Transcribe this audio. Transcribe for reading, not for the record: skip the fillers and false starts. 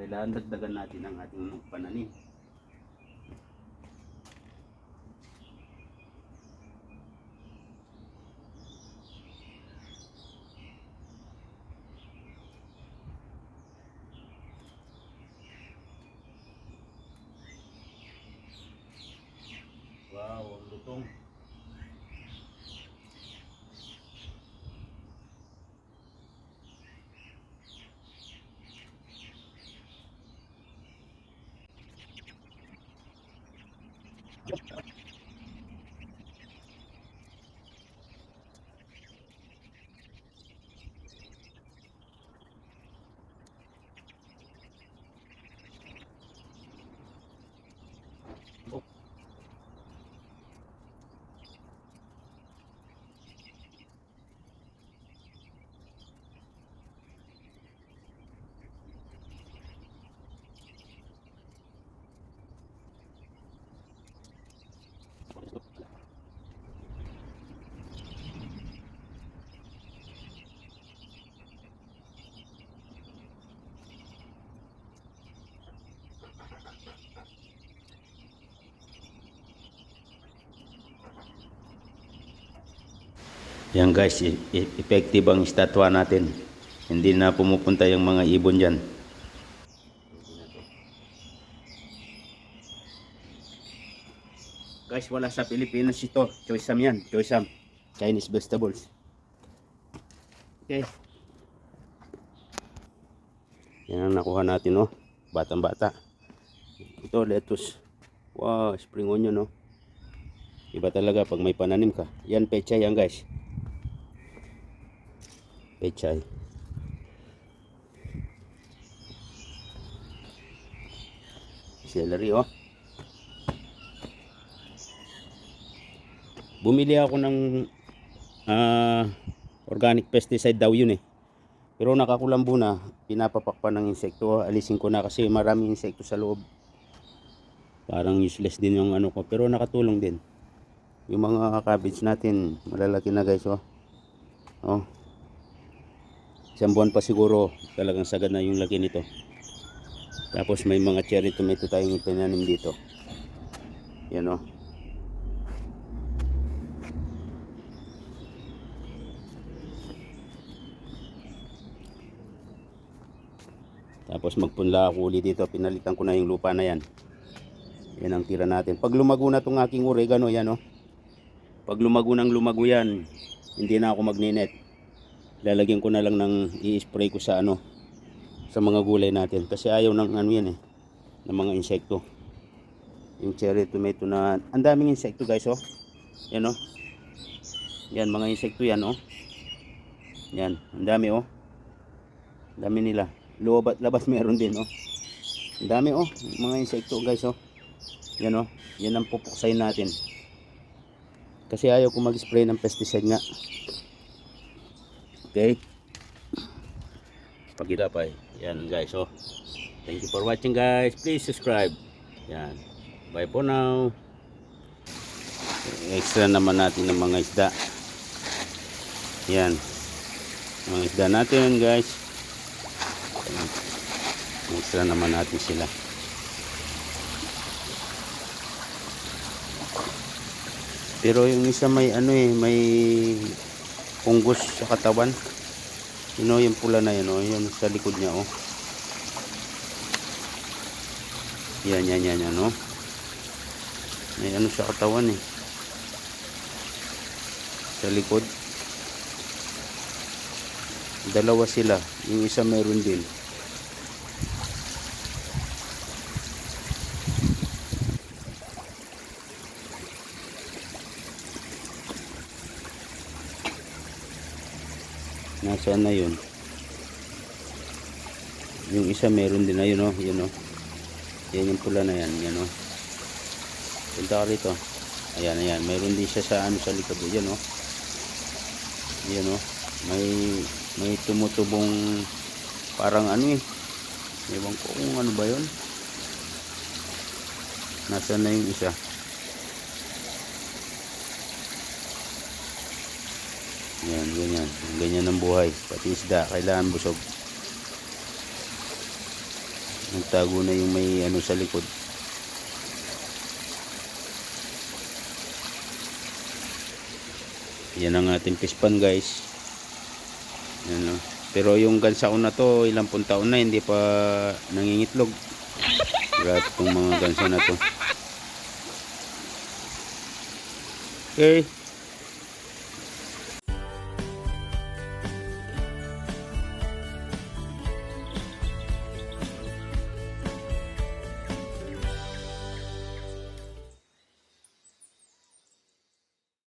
kailangan dagdagan natin ang ating pananim. Wow, ang lutong. Yan guys, effective ang estatwa natin. Hindi na pumupunta yung mga ibon dyan. Guys, wala sa Pilipinas ito. Choysam yan. Choysam. Chinese vegetables. Okay. Yan ang nakuha natin, oh. Batang bata. Ito, lettuce. Wow, spring onion, oh. Iba talaga pag may pananim ka. Yan, pechay yan guys. Pechay. Celery, oh. Bumili ako ng organic pesticide daw yun eh. Pero nakakulambo na, pinapapakpan ng insekto. Alisin ko na kasi maraming insekto sa loob. Parang useless din yung ano ko, pero nakatulong din. Yung mga cabbage natin, malalaki na guys, oh. Oh. Isang buwan pa siguro, talagang sagad na yung laki nito. Tapos may mga cherry tomato tayong itinanim dito. Yan, oh. Tapos magpunla ako ulit dito, pinalitan ko na yung lupa na yan. Yan ang tira natin. Pag lumago na itong aking oregano, yan, oh. Pag lumago yan, hindi na ako magninet. Lalagyan ko na lang ng i-spray ko sa ano, sa mga gulay natin. Kasi ayaw ng ano yan eh, ng mga insekto. Yung cherry tomato na, ang daming insekto guys, oh. Yan, oh. Yan, mga insekto yan, oh. Yan, ang dami, oh. Ang dami nila. Loob at labas meron din, oh. Ang dami, oh. Mga insekto guys, oh. Yan, oh. Yan ang pupuksayin natin. Kasi ayaw ko mag-spray ng pesticide nga. Okay. Pagkita pa eh. Yan guys, oh. Thank you for watching guys. Please subscribe. Yan. Bye for now. Extra naman natin ng mga isda. Yan. Mga isda natin guys. Extra naman natin sila. Pero yung isa may ano eh, may fungus sa katawan. You know, yung pula na yan, oh, yun sa likod niya, oh. Yan, oh. May ano sa katawan eh. Sa likod. Dalawa sila. Yung isa meron din. Nasaan na yun? Yung isa meron din na yun, oh. Yun, oh. Yan yung pula na yan. Yan, oh. Punta ka rito. Ayan, ayan. Meron din siya sa ano sa likod. Yan, oh. Yan, oh. May tumutubong parang ano eh. Ewan ko kung ano ba yun. Nasaan na yung isa? Yan, ganyan. Ganyan ang buhay. Pati isda, kailangan busog. Nagtago na yung may ano sa likod. Yan ang ating pispan guys. Yan, oh. Pero yung gansaon na to, ilang pun taon na hindi pa nangingitlog. Grabe itong mga gansa na to. Okay.